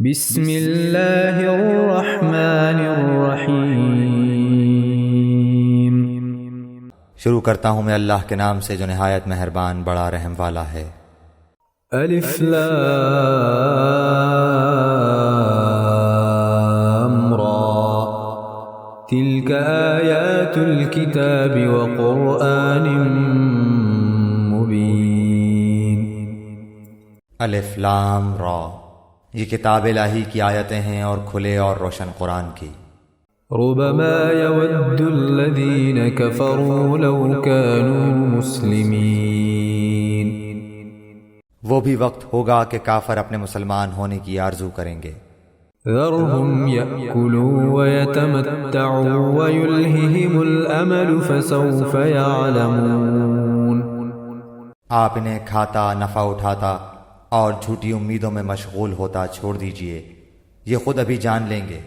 بسم اللہ الرحمن الرحیم۔ شروع کرتا ہوں میں اللہ کے نام سے جو نہایت مہربان بڑا رحم والا ہے۔ الف لام را تلك آیات الكتاب وقرآن مبین۔ الف لام را، یہ کتاب الہی کی آیتیں ہیں اور کھلے اور روشن قرآن کی۔ ربما يود الذين كفروا لو كانوا مسلمين۔ وہ بھی وقت ہوگا کہ کافر اپنے مسلمان ہونے کی آرزو کریں گے۔ ذرهم يأكلوا ويتمتعوا ويلههم الأمل فسوف يعلمون۔ آپ انہیں کھاتا، نفع اٹھاتا اور جھوٹی امیدوں میں مشغول ہوتا چھوڑ دیجئے، یہ خود ابھی جان لیں گے۔